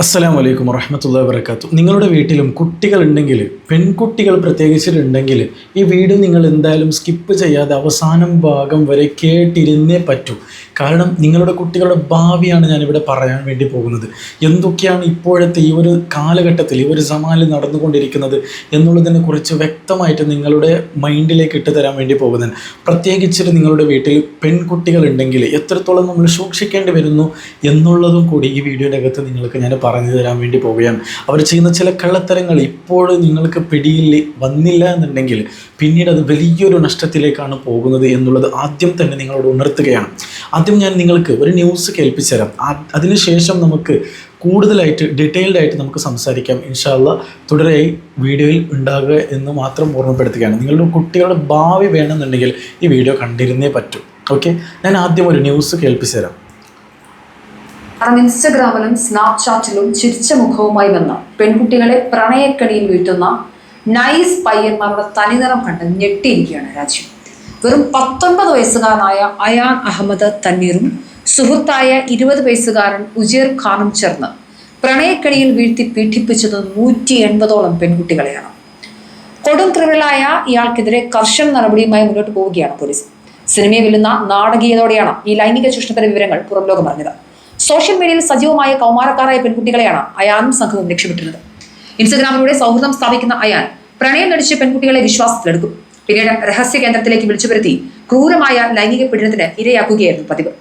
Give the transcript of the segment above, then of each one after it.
അസ്സലാമു അലൈക്കും വറഹ്മത്തുള്ളാഹി വബറകാതുഹു. നിങ്ങളുടെ വീട്ടിലും കുട്ടികളുണ്ടെങ്കിൽ, പെൺകുട്ടികൾ പ്രത്യേകിച്ചിട്ടുണ്ടെങ്കിൽ, ഈ വീഡിയോ നിങ്ങൾ എന്തായാലും സ്കിപ്പ് ചെയ്യാതെ അവസാനം ഭാഗം വരെ കേട്ടിരുന്നേ പറ്റൂ. കാരണം നിങ്ങളുടെ കുട്ടികളുടെ ഭാവിയാണ് ഞാനിവിടെ പറയാൻ വേണ്ടി പോകുന്നത്. എന്തൊക്കെയാണ് ഇപ്പോഴത്തെ ഈ ഒരു കാലഘട്ടത്തിൽ, ഈ ഒരു സമാനിൽ നടന്നുകൊണ്ടിരിക്കുന്നത് എന്നുള്ളതിനെ കുറിച്ച് വ്യക്തമായിട്ട് നിങ്ങളുടെ മൈൻഡിലേക്ക് ഇട്ട് തരാൻ വേണ്ടി പോകുന്നത്. പ്രത്യേകിച്ചിട്ട് നിങ്ങളുടെ വീട്ടിൽ പെൺകുട്ടികളുണ്ടെങ്കിൽ എത്രത്തോളം നമ്മൾ സൂക്ഷിക്കേണ്ടി വരുന്നു എന്നുള്ളതും കൂടി ഈ വീഡിയോയുടെ അകത്ത് നിങ്ങൾക്ക് ഞാൻ പറഞ്ഞു തരാൻ വേണ്ടി പോവുകയാണ്. അവർ ചെയ്യുന്ന ചില കള്ളത്തരങ്ങൾ ഇപ്പോൾ നിങ്ങൾക്ക് പിടിയിൽ വന്നില്ല എന്നുണ്ടെങ്കിൽ പിന്നീട് അത് വലിയൊരു നഷ്ടത്തിലേക്കാണ് പോകുന്നത് എന്നുള്ളത് ആദ്യം തന്നെ നിങ്ങളോട് ഉണർത്തുകയാണ്. ആദ്യം ഞാൻ നിങ്ങൾക്ക് ഒരു ന്യൂസ് കേൾപ്പിച്ചു തരാം. അതിനുശേഷം നമുക്ക് കൂടുതലായിട്ട് ഡീറ്റെയിൽഡ് ആയിട്ട് നമുക്ക് സംസാരിക്കാം. ഇൻഷാ അല്ലാഹ് തുടരെയായി വീഡിയോയിൽ ഉണ്ടാകുക എന്ന് മാത്രം ഓർമ്മപ്പെടുത്തുകയാണ്. നിങ്ങളുടെ കുട്ടികളുടെ ഭാവി വേണമെന്നുണ്ടെങ്കിൽ ഈ വീഡിയോ കണ്ടിരുന്നേ പറ്റൂ. ഓക്കെ, ഞാൻ ആദ്യം ഒരു ന്യൂസ് കേൾപ്പിച്ചു തരാം. ഇൻസ്റ്റഗ്രാമിലും സ്നാപ്ചാറ്റിലും ചിരിച്ച മുഖവുമായി വന്ന പെൺകുട്ടികളെ പ്രണയക്കണിയിൽ വീഴ്ത്തുന്ന നൈസ് പയ്യന്മാരുടെ തനിനിറം കണ്ട് ഞെട്ടിയിരിക്കുകയാണ് രാജ്യം. വെറും 19 വയസ്സുകാരനായ അയാൻ അഹമ്മദ് തന്നീറും സുഹൃത്തായ 20 വയസ്സുകാരൻ ഉജേർ ഖാനും ചേർന്ന് പ്രണയക്കണിയിൽ വീഴ്ത്തി പീഡിപ്പിച്ചത് 180ഓളം പെൺകുട്ടികളെയാണ്. കൊടും ക്രിമിനലായ ഇയാൾക്കെതിരെ കർശന നടപടിയുമായി മുന്നോട്ട് പോവുകയാണ് പോലീസ്. സിനിമയെ വെല്ലുന്ന നാടകീയതോടെയാണ് ഈ ലൈംഗിക ചൂഷണത്തിന്റെ വിവരങ്ങൾ പുറം ലോകം അറിഞ്ഞത്. സോഷ്യൽ മീഡിയയിൽ സജീവമായ കൗമാരക്കാരായ പെൺകുട്ടികളെയാണ് അയാനും സംഘവും ലക്ഷ്യമിട്ടിരുന്നത്. ഇൻസ്റ്റഗ്രാമിലൂടെ സൗഹൃദം സ്ഥാപിക്കുന്ന അയാൻ പ്രണയം നടിച്ച് പെൺകുട്ടികളെ വിശ്വാസത്തിലെടുക്കും. പിന്നീട് രഹസ്യ കേന്ദ്രത്തിലേക്ക് വിളിച്ചു വരുത്തി ക്രൂരമായ ലൈംഗിക പീഡനത്തിന് ഇരയാക്കുകയായിരുന്നു പതിവ്.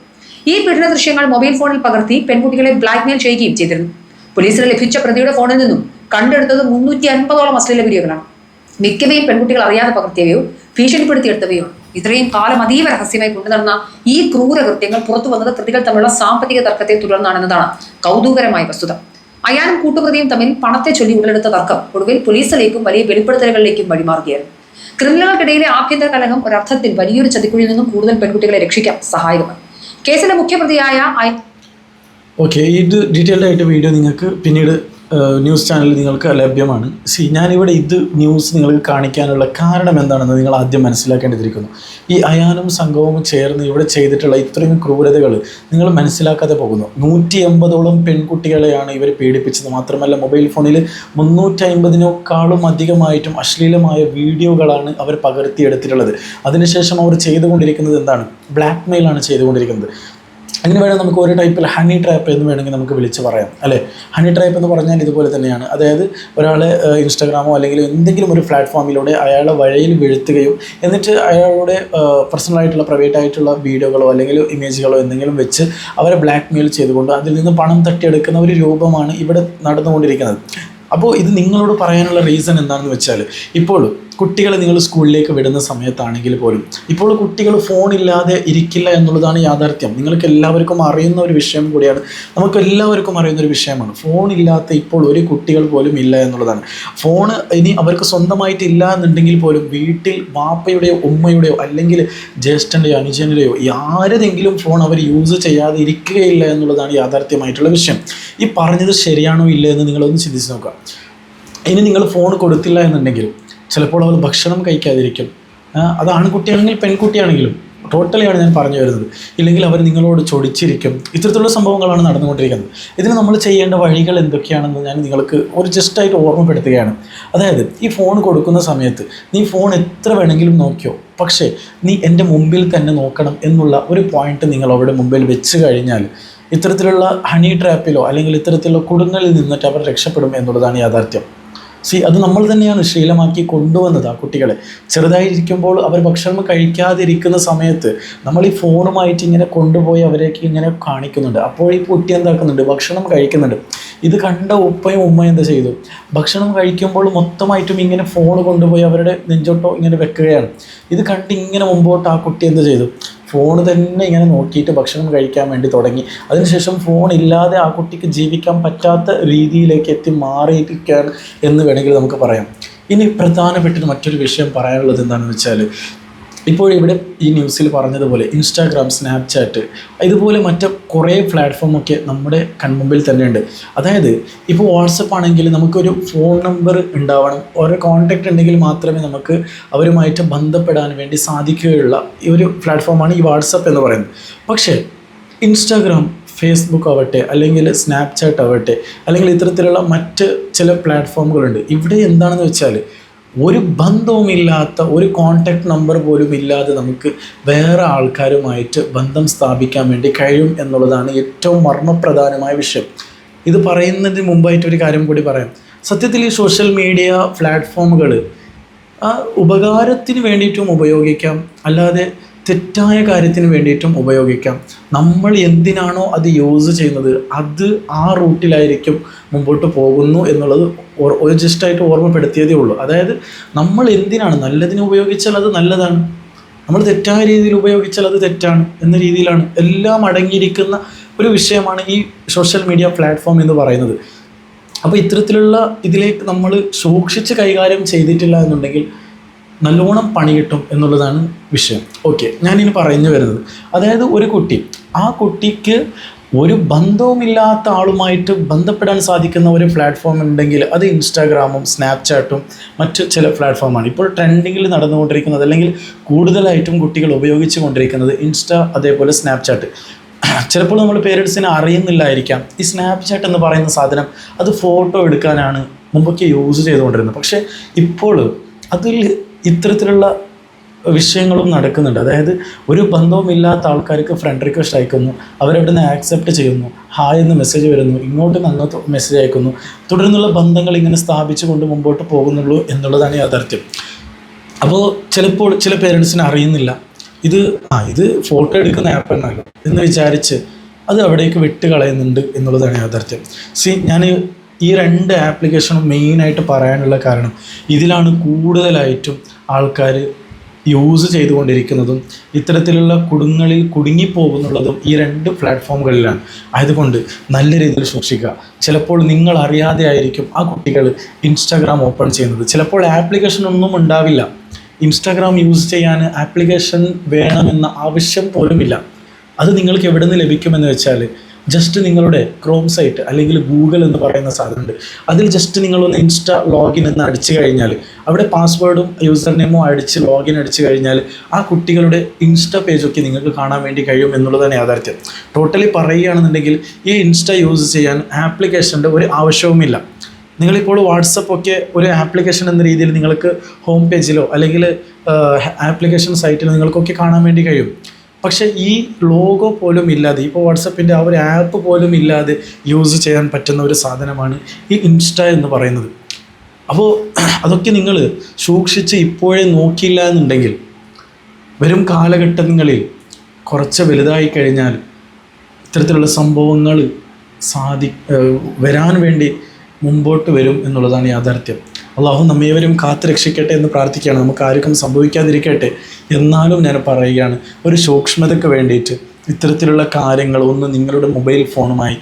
ഈ പീഡന ദൃശ്യങ്ങൾ മൊബൈൽ ഫോണിൽ പകർത്തി പെൺകുട്ടികളെ ബ്ലാക്ക്മെയിൽ ചെയ്യുകയും ചെയ്തിരുന്നു. പോലീസിന് ലഭിച്ച പ്രതിയുടെ ഫോണിൽ നിന്നും കണ്ടെടുത്തത് 350ഓളം അശ്ലീല വീഡിയോകളാണ്. മിക്കവയും പെൺകുട്ടികൾ അറിയാതെ പകർത്തിയവയോ ഭീഷണിപ്പെടുത്തിയെടുത്തവയോ. ഇത്രയും കാലം അതീവ രഹസ്യമായി കൊണ്ടുനടന്ന ഈ ക്രൂരകൃത്യങ്ങൾ പുറത്തു വന്നത് പ്രതികൾ തമ്മിലുള്ള സാമ്പത്തിക തർക്കത്തെ തുടർന്നാണെന്നതാണ് കൗതുകരമായ വസ്തുത. അയാനും കൂട്ടുപ്രതിയും തമ്മിൽ പണത്തെ ചൊല്ലി ഉടലെടുത്ത തർക്കം ഒടുവിൽ പോലീസിലേക്കും വലിയ വെളിപ്പെടുത്തലുകളിലേക്കും വഴിമാറുകയായിരുന്നു. ക്രിമിനലുകൾക്കിടയിലെ ആഭ്യന്തര കലഹം ഒരർത്ഥത്തിൽ വലിയൊരു ചതിക്കുഴിയിൽ നിന്നും കൂടുതൽ പെൺകുട്ടികളെ രക്ഷിക്കാൻ സഹായകമായി. കേസിലെ മുഖ്യപ്രതിയായ ഓക്കെ, ഇത് ഡീറ്റെയിൽഡ് ആയിട്ട് വീഡിയോ നിങ്ങൾക്ക് പിന്നീട് ന്യൂസ് ചാനലിൽ നിങ്ങൾക്ക് ലഭ്യമാണ്. ഞാനിവിടെ ഇത് ന്യൂസ് നിങ്ങൾക്ക് കാണിക്കാനുള്ള കാരണം എന്താണെന്ന് നിങ്ങൾ ആദ്യം മനസ്സിലാക്കേണ്ടിയിരിക്കുന്നു. ഈ അയാനും സംഘവും ചേർന്ന് ഇവിടെ ചെയ്തിട്ടുള്ള ഇത്രയും ക്രൂരതകൾ നിങ്ങൾ മനസ്സിലാക്കാതെ പോകുന്നു. 180ഓളം പെൺകുട്ടികളെയാണ് ഇവർ പീഡിപ്പിച്ചത്. മാത്രമല്ല മൊബൈൽ ഫോണിൽ 350-നെക്കാളും അധികമായിട്ടും അശ്ലീലമായ വീഡിയോകളാണ് അവർ പകർത്തിയെടുത്തിട്ടുള്ളത്. അതിനുശേഷം അവർ ചെയ്തുകൊണ്ടിരിക്കുന്നത് എന്താണ്? ബ്ലാക്ക് മെയിലാണ് ചെയ്തുകൊണ്ടിരിക്കുന്നത്. അങ്ങനെ വേണം നമുക്ക് ഒരു ടൈപ്പിൽ ഹണി ട്രാപ്പ് എന്ന് വേണമെങ്കിൽ നമുക്ക് വിളിച്ച് പറയാം, അല്ലേ? ഹണി ട്രാപ്പ് എന്ന് പറഞ്ഞാൽ ഇതുപോലെ തന്നെയാണ്. അതായത് ഒരാളെ ഇൻസ്റ്റാഗ്രാമോ അല്ലെങ്കിൽ എന്തെങ്കിലും ഒരു പ്ലാറ്റ്ഫോമിലൂടെ അയാളെ വഴിയിൽ വീഴ്ത്തുകയും എന്നിട്ട് അയാളുടെ പേഴ്സണലായിട്ടുള്ള പ്രൈവറ്റ് ആയിട്ടുള്ള വീഡിയോകളോ അല്ലെങ്കിൽ ഇമേജുകളോ എന്തെങ്കിലും വെച്ച് അവരെ ബ്ലാക്ക് മെയിൽ ചെയ്തുകൊണ്ട് അതിൽ നിന്ന് പണം തട്ടിയെടുക്കുന്ന ഒരു രൂപമാണ് ഇവിടെ നടന്നുകൊണ്ടിരിക്കുന്നത്. അപ്പോൾ ഇത് നിങ്ങളോട് പറയാനുള്ള റീസൺ എന്താണെന്ന് വെച്ചാൽ, ഇപ്പോൾ കുട്ടികളെ നിങ്ങൾ സ്കൂളിലേക്ക് വിടുന്ന സമയത്താണെങ്കിൽ പോലും ഇപ്പോൾ കുട്ടികൾ ഫോണില്ലാതെ ഇരിക്കില്ല എന്നുള്ളതാണ് യാഥാർത്ഥ്യം. നിങ്ങൾക്ക് എല്ലാവർക്കും അറിയുന്ന ഒരു വിഷയം കൂടിയാണ്, നമുക്ക് എല്ലാവർക്കും അറിയുന്ന ഒരു വിഷയമാണ്. ഫോണില്ലാത്ത ഇപ്പോൾ ഒരു കുട്ടികൾ പോലും ഇല്ല എന്നുള്ളതാണ്. ഫോണ് ഇനി അവർക്ക് സ്വന്തമായിട്ടില്ല എന്നുണ്ടെങ്കിൽ പോലും വീട്ടിൽ വാപ്പയുടെയോ ഉമ്മയുടെയോ അല്ലെങ്കിൽ ജ്യേഷ്ഠൻ്റെയോ അനുജൻ്റെയോ ആരുടെങ്കിലും ഫോൺ അവർ യൂസ് ചെയ്യാതെ ഇരിക്കുകയില്ല എന്നുള്ളതാണ് യാഥാർത്ഥ്യമായിട്ടുള്ള വിഷയം. ഈ പറഞ്ഞത് ശരിയാണോ ഇല്ലേ എന്ന് നിങ്ങളൊന്ന് ചിന്തിച്ച് നോക്കുക. ഇനി നിങ്ങൾ ഫോൺ കൊടുത്തില്ല എന്നുണ്ടെങ്കിൽ ചിലപ്പോൾ അവർ ഭക്ഷണം കഴിക്കാതിരിക്കും. അത് ആൺകുട്ടിയാണെങ്കിലും പെൺകുട്ടിയാണെങ്കിലും ടോട്ടലിയാണ് ഞാൻ പറഞ്ഞു വരുന്നത്. ഇല്ലെങ്കിൽ അവർ നിങ്ങളോട് ചൊടിച്ചിരിക്കും. ഇത്തരത്തിലുള്ള സംഭവങ്ങളാണ് നടന്നുകൊണ്ടിരിക്കുന്നത്. ഇതിന് നമ്മൾ ചെയ്യേണ്ട വഴികൾ എന്തൊക്കെയാണെന്ന് ഞാൻ നിങ്ങൾക്ക് ഒരു ജസ്റ്റായിട്ട് ഓർമ്മപ്പെടുത്തുകയാണ്. അതായത് ഈ ഫോൺ കൊടുക്കുന്ന സമയത്ത് നീ ഫോൺ എത്ര വേണമെങ്കിലും നോക്കിയോ, പക്ഷേ നീ എൻ്റെ മുമ്പിൽ തന്നെ നോക്കണം എന്നുള്ള ഒരു പോയിന്റ് നിങ്ങൾ അവിടെ മുമ്പിൽ വെച്ച് കഴിഞ്ഞാൽ ഇത്തരത്തിലുള്ള ഹണി ട്രാപ്പിലോ അല്ലെങ്കിൽ ഇത്തരത്തിലുള്ള കുടുങ്ങളിൽ നിന്നിട്ട് അവർ രക്ഷപ്പെടും എന്നുള്ളതാണ് യാഥാർത്ഥ്യം. അത് നമ്മൾ തന്നെയാണ് ശീലമാക്കി കൊണ്ടുവന്നത്. ആ കുട്ടികളെ ചെറുതായിരിക്കുമ്പോൾ അവർ ഭക്ഷണം കഴിക്കാതിരിക്കുന്ന സമയത്ത് നമ്മൾ ഈ ഫോണുമായിട്ട് ഇങ്ങനെ കൊണ്ടുപോയി അവരേക്ക് ഇങ്ങനെ കാണിക്കുന്നുണ്ട്. അപ്പോൾ ഈ കുട്ടി എന്താക്കുന്നുണ്ട്? ഭക്ഷണം കഴിക്കുന്നുണ്ട്. ഇത് കണ്ട ഉപ്പയും ഉമ്മയും എന്താ ചെയ്തു? ഭക്ഷണം കഴിക്കുമ്പോൾ മൊത്തമായിട്ടും ഇങ്ങനെ ഫോൺ കൊണ്ടുപോയി അവരുടെ നെഞ്ചോട്ടോ ഇങ്ങനെ വെക്കുകയാണ്. ഇത് കണ്ട് ഇങ്ങനെ മുമ്പോട്ട് ആ കുട്ടി എന്ത് ചെയ്തു? ഫോൺ തന്നെ ഇങ്ങനെ നോക്കിയിട്ട് ഭക്ഷണം കഴിക്കാൻ വേണ്ടി തുടങ്ങി. അതിനുശേഷം ഫോൺ ഇല്ലാതെ ആ കുട്ടിക്ക് ജീവിക്കാൻ പറ്റാത്ത രീതിയിലേക്ക് എത്തി മാറിയിരിക്കുകയാണ് എന്ന് വേണമെങ്കിൽ നമുക്ക് പറയാം. ഇനി പ്രധാനപ്പെട്ട മറ്റൊരു വിഷയം പറയാനുള്ളത് എന്താണെന്ന് വെച്ചാൽ, ഇപ്പോൾ ഇവിടെ ഈ ന്യൂസിൽ പറഞ്ഞതുപോലെ ഇൻസ്റ്റാഗ്രാം, സ്നാപ്ചാറ്റ് ഇതുപോലെ മറ്റ് കുറേ പ്ലാറ്റ്ഫോമൊക്കെ നമ്മുടെ കൺമുമ്പിൽ തന്നെയുണ്ട്. അതായത് ഇപ്പോൾ വാട്സപ്പ് ആണെങ്കിൽ നമുക്കൊരു ഫോൺ നമ്പർ ഉണ്ടാവണം, ഓരോ കോൺടാക്റ്റ് ഉണ്ടെങ്കിൽ മാത്രമേ നമുക്ക് അവരുമായിട്ട് ബന്ധപ്പെടാൻ വേണ്ടി സാധിക്കുകയുള്ള ഈ ഒരു പ്ലാറ്റ്ഫോമാണ് ഈ വാട്സപ്പ് എന്ന് പറയുന്നത്. പക്ഷേ ഇൻസ്റ്റാഗ്രാം, ഫേസ്ബുക്ക് ആവട്ടെ, അല്ലെങ്കിൽ സ്നാപ്ചാറ്റ് ആവട്ടെ, അല്ലെങ്കിൽ ഇത്തരത്തിലുള്ള മറ്റ് ചില പ്ലാറ്റ്ഫോമുകളുണ്ട്. ഇവിടെ എന്താണെന്ന് വെച്ചാൽ ഒരു ബന്ധവുമില്ലാത്ത, ഒരു കോൺടാക്റ്റ് നമ്പർ പോലും ഇല്ലാതെ നമുക്ക് വേറെ ആൾക്കാരുമായിട്ട് ബന്ധം സ്ഥാപിക്കാൻ വേണ്ടി കഴിയും എന്നുള്ളതാണ് ഏറ്റവും മർമ്മപ്രധാനമായ വിഷയം. ഇത് പറയുന്നതിന് മുമ്പായിട്ട് ഒരു കാര്യം കൂടി പറയാം. സത്യത്തിൽ ഈ സോഷ്യൽ മീഡിയ പ്ലാറ്റ്ഫോമുകൾ ഉപകാരത്തിന് വേണ്ടിയിട്ടും ഉപയോഗിക്കാം, അല്ലാതെ തെറ്റായ കാര്യത്തിന് വേണ്ടിയിട്ടും ഉപയോഗിക്കാം. നമ്മൾ എന്തിനാണോ അത് യൂസ് ചെയ്യുന്നത് അത് ആ റൂട്ടിലായിരിക്കും മുമ്പോട്ട് പോകുന്നു എന്നുള്ളത് ജസ്റ്റായിട്ട് ഓർമ്മപ്പെടുത്തിയതേ ഉള്ളൂ. അതായത് നമ്മൾ എന്തിനാണ് നല്ലതിന് ഉപയോഗിച്ചാൽ അത് നല്ലതാണ്, നമ്മൾ തെറ്റായ രീതിയിൽ ഉപയോഗിച്ചാൽ അത് തെറ്റാണ് എന്ന രീതിയിലാണ് എല്ലാം അടങ്ങിയിരിക്കുന്ന ഒരു വിഷയമാണ് ഈ സോഷ്യൽ മീഡിയ പ്ലാറ്റ്ഫോം എന്ന് പറയുന്നത്. അപ്പോൾ ഇത്തരത്തിലുള്ള ഇതിലേക്ക് നമ്മൾ സൂക്ഷിച്ച് കൈകാര്യം ചെയ്തിട്ടില്ല എന്നുണ്ടെങ്കിൽ നല്ലോണം പണി കിട്ടും എന്നുള്ളതാണ് വിഷയം. ഓക്കെ, ഞാനിനി പറഞ്ഞു വരുന്നത്, അതായത് ഒരു കുട്ടി, ആ കുട്ടിക്ക് ഒരു ബന്ധവുമില്ലാത്ത ആളുമായിട്ട് ബന്ധപ്പെടാൻ സാധിക്കുന്ന ഒരു പ്ലാറ്റ്ഫോം ഉണ്ടെങ്കിൽ അത് ഇൻസ്റ്റാഗ്രാമും സ്നാപ്ചാറ്റും മറ്റ് ചില പ്ലാറ്റ്ഫോമാണ്. ഇപ്പോൾ ട്രെൻഡിങ്ങിൽ നടന്നുകൊണ്ടിരിക്കുന്നത്, അല്ലെങ്കിൽ കൂടുതലായിട്ടും കുട്ടികൾ ഉപയോഗിച്ചു കൊണ്ടിരിക്കുന്നത് അതേപോലെ സ്നാപ്ചാറ്റ്. ചിലപ്പോൾ നമ്മൾ പേരൻസിനെ അറിയുന്നില്ലായിരിക്കാം ഈ സ്നാപ്ചാറ്റ് എന്ന് പറയുന്ന സാധനം അത് ഫോട്ടോ എടുക്കാനാണ് മുമ്പൊക്കെ യൂസ് ചെയ്തുകൊണ്ടിരുന്നത്. പക്ഷേ ഇപ്പോൾ അതിൽ ഇത്തരത്തിലുള്ള വിഷയങ്ങളും നടക്കുന്നുണ്ട്. അതായത് ഒരു ബന്ധവുമില്ലാത്ത ആൾക്കാർക്ക് ഫ്രണ്ട് റിക്വസ്റ്റ് അയക്കുന്നു, അവരവിടെ നിന്ന് ആക്സെപ്റ്റ് ചെയ്യുന്നു, ഹായ് എന്ന് മെസ്സേജ് വരുന്നു, ഇങ്ങോട്ട് അങ്ങോട്ട് മെസ്സേജ് അയക്കുന്നു, തുടർന്നുള്ള ബന്ധങ്ങൾ ഇങ്ങനെ സ്ഥാപിച്ചു കൊണ്ട് മുമ്പോട്ട് പോകുന്നുള്ളൂ എന്നുള്ളതാണ് യാഥാർത്ഥ്യം. അപ്പോൾ ചിലപ്പോൾ ചില പേരൻസിനെ അറിയുന്നില്ല ഇത് ഫോട്ടോ എടുക്കുന്ന ആപ്പ് എന്നല്ല എന്ന് വിചാരിച്ച് അത് അവിടേക്ക് വിട്ട് കളയുന്നുണ്ട് എന്നുള്ളതാണ് യാഥാർത്ഥ്യം. ഞാൻ ഈ 2 ആപ്ലിക്കേഷനും മെയിനായിട്ട് പറയാനുള്ള കാരണം ഇതിലാണ് കൂടുതലായിട്ടും ആൾക്കാർ യൂസ് ചെയ്തുകൊണ്ടിരിക്കുന്നതും ഇത്തരത്തിലുള്ള കുടുങ്ങിപ്പോകുന്നുള്ളതും ഈ 2 പ്ലാറ്റ്ഫോമുകളിലാണ്. ആയതുകൊണ്ട് നല്ല രീതിയിൽ സൂക്ഷിക്കുക. ചിലപ്പോൾ നിങ്ങൾ അറിയാതെ ആയിരിക്കും ആ കുട്ടികൾ ഇൻസ്റ്റാഗ്രാം ഓപ്പൺ ചെയ്യുന്നത്. ചിലപ്പോൾ ആപ്ലിക്കേഷൻ ഒന്നും ഉണ്ടാവില്ല, ഇൻസ്റ്റാഗ്രാം യൂസ് ചെയ്യാൻ ആപ്ലിക്കേഷൻ വേണമെന്ന ആവശ്യം പോലുമില്ല. അത് നിങ്ങൾക്ക് എവിടെ നിന്ന് ലഭിക്കുമെന്ന് വെച്ചാൽ ജസ്റ്റ് നിങ്ങളുടെ ക്രോം സൈറ്റ് അല്ലെങ്കിൽ ഗൂഗിൾ എന്ന് പറയുന്ന സാധനമുണ്ട്, അതിൽ ജസ്റ്റ് നിങ്ങളൊന്ന് ഇൻസ്റ്റാ ലോഗിൻ എന്ന് അടിച്ചു കഴിഞ്ഞാൽ അവിടെ പാസ്വേഡും യൂസർ നെയിമും ലോഗിൻ അടിച്ചു കഴിഞ്ഞാൽ ആ കുട്ടികളുടെ ഇൻസ്റ്റാ പേജൊക്കെ നിങ്ങൾക്ക് കാണാൻ വേണ്ടി കഴിയും എന്നുള്ളതാണ് യാഥാർത്ഥ്യം. ടോട്ടലി പറയുകയാണെന്നുണ്ടെങ്കിൽ ഈ ഇൻസ്റ്റാ യൂസ് ചെയ്യാൻ ആപ്ലിക്കേഷൻ്റെ ഒരു ആവശ്യവുമില്ല. നിങ്ങളിപ്പോൾ വാട്സപ്പൊക്കെ ഒരു ആപ്ലിക്കേഷൻ എന്ന രീതിയിൽ നിങ്ങൾക്ക് ഹോം പേജിലോ അല്ലെങ്കിൽ ആപ്ലിക്കേഷൻ സൈറ്റിലോ നിങ്ങൾക്കൊക്കെ കാണാൻ വേണ്ടി കഴിയും. പക്ഷേ ഈ ലോഗോ പോലും ഇല്ലാതെ, ഇപ്പോൾ വാട്സപ്പിൻ്റെ ആ ഒരു ആപ്പ് പോലും ഇല്ലാതെ യൂസ് ചെയ്യാൻ പറ്റുന്ന ഒരു സാധനമാണ് ഈ ഇൻസ്റ്റ എന്ന് പറയുന്നത്. അപ്പോൾ അതൊക്കെ നിങ്ങൾ സൂക്ഷിച്ച് ഇപ്പോഴേ നോക്കിയില്ല എന്നുണ്ടെങ്കിൽ വരും കാലഘട്ടങ്ങളിൽ കുറച്ച് വലുതായി കഴിഞ്ഞാൽ ഇത്തരത്തിലുള്ള സംഭവങ്ങൾ വരാൻ വേണ്ടി മുമ്പോട്ട് വരും എന്നുള്ളതാണ് യാഥാർത്ഥ്യം. അള്ളാഹു നമ്മേവരും കാത്തു രക്ഷിക്കട്ടെ എന്ന് പ്രാർത്ഥിക്കുകയാണ്. നമുക്ക് ആർക്കും സംഭവിക്കാതിരിക്കട്ടെ. എന്നാലും ഞാൻ പറയുകയാണ്, ഒരു സൂക്ഷ്മതയ്ക്ക് വേണ്ടിയിട്ട് ഇത്തരത്തിലുള്ള കാര്യങ്ങൾ ഒന്ന് നിങ്ങളുടെ മൊബൈൽ ഫോണുമായി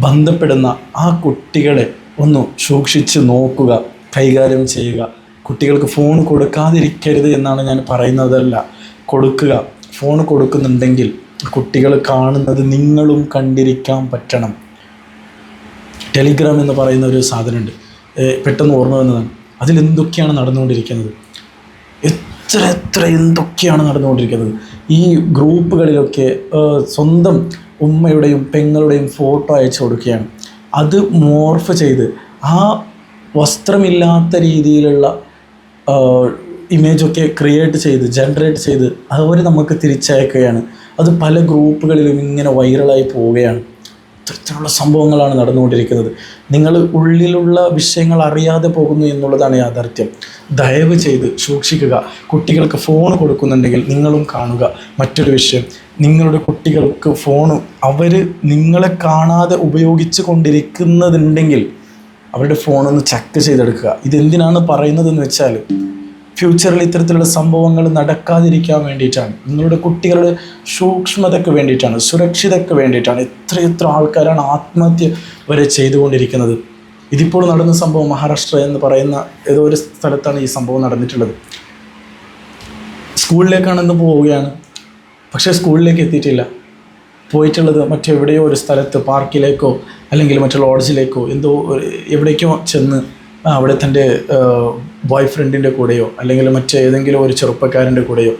ബന്ധപ്പെടുന്ന ആ കുട്ടികളെ ഒന്ന് സൂക്ഷിച്ച് നോക്കുക, കൈകാര്യം ചെയ്യുക. കുട്ടികൾക്ക് ഫോൺ കൊടുക്കാതിരിക്കരുത് എന്നാണ് ഞാൻ പറയുന്നതല്ല, കൊടുക്കുക. ഫോൺ കൊടുക്കുന്നുണ്ടെങ്കിൽ കുട്ടികൾ കാണുന്നത് നിങ്ങളും കണ്ടിരിക്കാൻ പറ്റണം. ടെലിഗ്രാം എന്ന് പറയുന്ന ഒരു സാധനമുണ്ട്, പെട്ടെന്ന് ഓർമ്മ വന്നതാണ്. അതിലെന്തൊക്കെയാണ് നടന്നുകൊണ്ടിരിക്കുന്നത്, എത്ര എന്തൊക്കെയാണ് നടന്നുകൊണ്ടിരിക്കുന്നത്. ഈ ഗ്രൂപ്പുകളിലൊക്കെ സ്വന്തം ഉമ്മയുടെയും പെങ്ങളുടെയും ഫോട്ടോ അയച്ചു കൊടുക്കുകയാണ്. അത് മോർഫ് ചെയ്ത് ആ വസ്ത്രമില്ലാത്ത രീതിയിലുള്ള ഇമേജൊക്കെ ജനറേറ്റ് ചെയ്ത് അവർ നമുക്ക് തിരിച്ചയക്കുകയാണ്. അത് പല ഗ്രൂപ്പുകളിലും ഇങ്ങനെ വൈറലായി പോവുകയാണ്. ഇത്തരത്തിലുള്ള സംഭവങ്ങളാണ് നടന്നുകൊണ്ടിരിക്കുന്നത്. നിങ്ങൾ ഉള്ളിലുള്ള വിഷയങ്ങൾ അറിയാതെ പോകുന്നു എന്നുള്ളതാണ് യാഥാർത്ഥ്യം. ദയവ് ചെയ്ത് സൂക്ഷിക്കുക. കുട്ടികൾക്ക് ഫോൺ കൊടുക്കുന്നുണ്ടെങ്കിൽ നിങ്ങളും കാണുക. മറ്റൊരു വിഷയം, നിങ്ങളുടെ കുട്ടികൾക്ക് ഫോൺ അവർ നിങ്ങളെ കാണാതെ ഉപയോഗിച്ച് കൊണ്ടിരിക്കുന്നതുണ്ടെങ്കിൽ അവരുടെ ഫോണൊന്ന് ചെക്ക് ചെയ്തെടുക്കുക. ഇതെന്തിനാണ് പറയുന്നതെന്ന് വെച്ചാൽ ഫ്യൂച്ചറിൽ ഇത്തരത്തിലുള്ള സംഭവങ്ങൾ നടക്കാതിരിക്കാൻ വേണ്ടിയിട്ടാണ്, നിങ്ങളുടെ കുട്ടികളുടെ സൂക്ഷ്മതയ്ക്ക് വേണ്ടിയിട്ടാണ്, സുരക്ഷിതയ്ക്ക് വേണ്ടിയിട്ടാണ്. എത്ര ആൾക്കാരാണ് ആത്മഹത്യ വരെ ചെയ്തുകൊണ്ടിരിക്കുന്നത്. ഇതിപ്പോൾ നടന്ന സംഭവം മഹാരാഷ്ട്ര എന്ന് പറയുന്ന ഏതോ ഒരു സ്ഥലത്താണ് ഈ സംഭവം നടന്നിട്ടുള്ളത്. സ്കൂളിലേക്കാണെന്ന് പോവുകയാണ്, പക്ഷേ സ്കൂളിലേക്ക് എത്തിയിട്ടില്ല. പോയിട്ടുള്ളത് മറ്റെവിടെയോ ഒരു സ്ഥലത്ത് പാർക്കിലേക്കോ അല്ലെങ്കിൽ മറ്റു ലോഡ്ജിലേക്കോ എവിടേക്കോ ചെന്ന് അവിടെ തൻ്റെ ബോയ് ഫ്രണ്ടിൻ്റെ കൂടെയോ അല്ലെങ്കിൽ മറ്റേതെങ്കിലും ഒരു ചെറുപ്പക്കാരൻ്റെ കൂടെയോ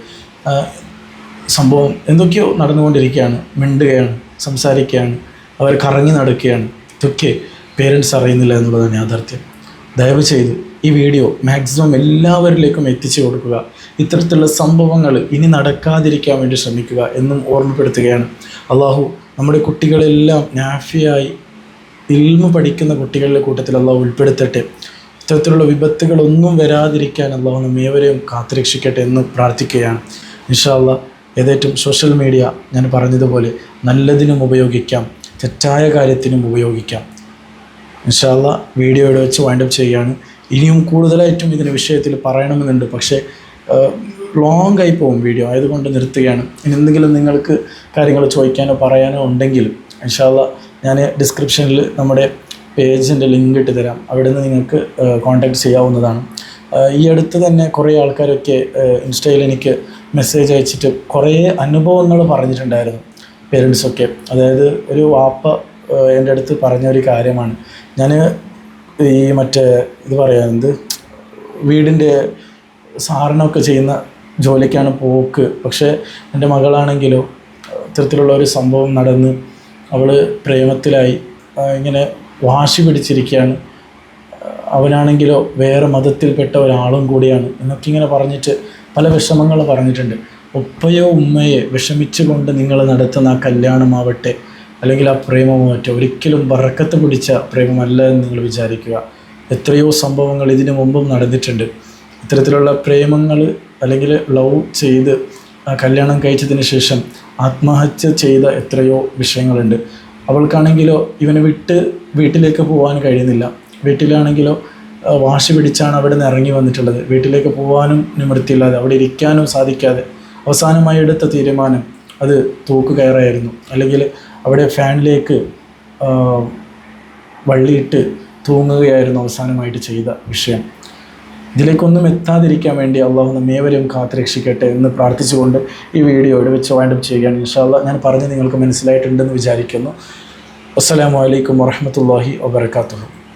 സംഭവം എന്തൊക്കെയോ നടന്നുകൊണ്ടിരിക്കുകയാണ്. മിണ്ടുകയാണ്, സംസാരിക്കുകയാണ്. അവർ കറങ്ങി നടക്കുകയാണ്. ഇതൊക്കെ പേരൻസ് അറിയുന്നില്ല എന്നുള്ളതാണ് യാഥാർത്ഥ്യം. ദയവ് ചെയ്ത് ഈ വീഡിയോ മാക്സിമം എല്ലാവരിലേക്കും എത്തിച്ചു കൊടുക്കുക. ഇത്തരത്തിലുള്ള സംഭവങ്ങൾ ഇനി നടക്കാതിരിക്കാൻ വേണ്ടി ശ്രമിക്കുക എന്നും ഓർമ്മപ്പെടുത്തുകയാണ്. അള്ളാഹു നമ്മുടെ കുട്ടികളെല്ലാം നാഫിയായി ഇൽമു പഠിക്കുന്ന കുട്ടികളുടെ കൂട്ടത്തിൽ അള്ളാഹു ഉൾപ്പെടുത്തട്ടെ. ഇത്തരത്തിലുള്ള വിപത്തുകളൊന്നും വരാതിരിക്കാൻ അള്ളാഹു നമ്മേവരെയും കാത്തുരക്ഷിക്കട്ടെ എന്ന് പ്രാർത്ഥിക്കുകയാണ്. ഇൻഷാ അള്ളാഹ് ഏതേറ്റവും സോഷ്യൽ മീഡിയ ഞാൻ പറഞ്ഞതുപോലെ നല്ലതിനും ഉപയോഗിക്കാം, തെറ്റായ കാര്യത്തിനും ഉപയോഗിക്കാം. ഇൻഷാ അള്ളാഹ് വീഡിയോ ഇവിടെ വെച്ച് വൈൻഡപ്പ് ചെയ്യുകയാണ്. ഇനിയും കൂടുതലായിട്ടും ഇതിൻ്റെ വിഷയത്തിൽ പറയണമെന്നുണ്ട്, പക്ഷേ ലോങ് ആയി പോകും വീഡിയോ, ആയതുകൊണ്ട് നിർത്തുകയാണ്. ഇനി എന്തെങ്കിലും നിങ്ങൾക്ക് കാര്യങ്ങൾ ചോദിക്കാനോ പറയാനോ ഉണ്ടെങ്കിൽ ഇൻഷാ അള്ളാഹ് ഞാൻ ഡിസ്ക്രിപ്ഷനിൽ നമ്മുടെ പേജിൻ്റെ ലിങ്ക് ഇട്ട് തരാം. അവിടെ നിന്ന് നിങ്ങൾക്ക് കോൺടാക്ട് ചെയ്യാവുന്നതാണ്. ഈ അടുത്ത് തന്നെ കുറേ ആൾക്കാരൊക്കെ ഇൻസ്റ്റയിൽ എനിക്ക് മെസ്സേജ് അയച്ചിട്ട് കുറേ അനുഭവങ്ങൾ പറഞ്ഞിട്ടുണ്ടായിരുന്നു, പേരൻസൊക്കെ. അതായത് ഒരു വാപ്പ എൻ്റെ അടുത്ത് പറഞ്ഞ ഒരു കാര്യമാണ്. ഞാൻ ഈ ഇത് പറയാനെന്ത് വീടിൻ്റെ സാരണമൊക്കെ ചെയ്യുന്ന ജോലിക്കാണ് പോക്ക്. പക്ഷേ എൻ്റെ മകളാണെങ്കിലോ ഇത്തരത്തിലുള്ള ഒരു സംഭവം നടന്ന് അവൾ പ്രേമത്തിലായി ഇങ്ങനെ വാശി പിടിച്ചിരിക്കുകയാണ്. അവനാണെങ്കിലോ വേറെ മതത്തിൽപ്പെട്ട ഒരാളും കൂടിയാണ് എന്നൊക്കെ ഇങ്ങനെ പറഞ്ഞിട്ട് പല വിഷമങ്ങൾ പറഞ്ഞിട്ടുണ്ട്. ഉപ്പയോ ഉമ്മയെ വിഷമിച്ചുകൊണ്ട് നിങ്ങൾ നടത്തുന്ന ആ കല്യാണമാവട്ടെ അല്ലെങ്കിൽ ആ പ്രേമമാവട്ടെ ഒരിക്കലും ബറക്കത്ത് പിടിച്ച പ്രേമമല്ല എന്ന് നിങ്ങൾ വിചാരിക്കുക. എത്രയോ സംഭവങ്ങൾ ഇതിനു മുമ്പും നടന്നിട്ടുണ്ട്. ഇത്തരത്തിലുള്ള പ്രേമങ്ങൾ അല്ലെങ്കിൽ ലവ് ചെയ്ത് കല്യാണം കഴിച്ചതിന് ശേഷം ആത്മഹത്യ ചെയ്ത എത്രയോ വിഷയങ്ങളുണ്ട്. അവൾക്കാണെങ്കിലോ ഇവനെ വിട്ട് വീട്ടിലേക്ക് പോകാൻ കഴിയുന്നില്ല. വീട്ടിലാണെങ്കിലോ വാശി പിടിച്ചാണ് അവിടെ നിന്ന് ഇറങ്ങി വന്നിട്ടുള്ളത്. വീട്ടിലേക്ക് പോകാനും നിവൃത്തിയില്ലാതെ അവിടെ ഇരിക്കാനും സാധിക്കാതെ അവസാനമായി എടുത്ത തീരുമാനം അത് തൂക്കുകയറായിരുന്നു. അല്ലെങ്കിൽ അവിടെ ഫാനിലേക്ക് വള്ളിയിട്ട് തൂങ്ങുകയായിരുന്നു അവസാനമായിട്ട് ചെയ്ത വിഷയം. ഇതിലേക്കൊന്നും എത്താതിരിക്കാൻ വേണ്ടി അള്ളാഹു നമ്മേവരെയും കാത്തുരക്ഷിക്കട്ടെ എന്ന് പ്രാർത്ഥിച്ചുകൊണ്ട് ഈ വീഡിയോ ഇവിടെ വെച്ച് വൈൻഡപ്പ് ചെയ്യുകയാണ്. ഇൻഷാ അള്ളാഹ് ഞാൻ പറഞ്ഞ് നിങ്ങൾക്ക് മനസ്സിലായിട്ടുണ്ടെന്ന് വിചാരിക്കുന്നു. അസ്സലാമു അലൈക്കും വറഹ്മത്തുള്ളാഹി വബറകാതുഹു.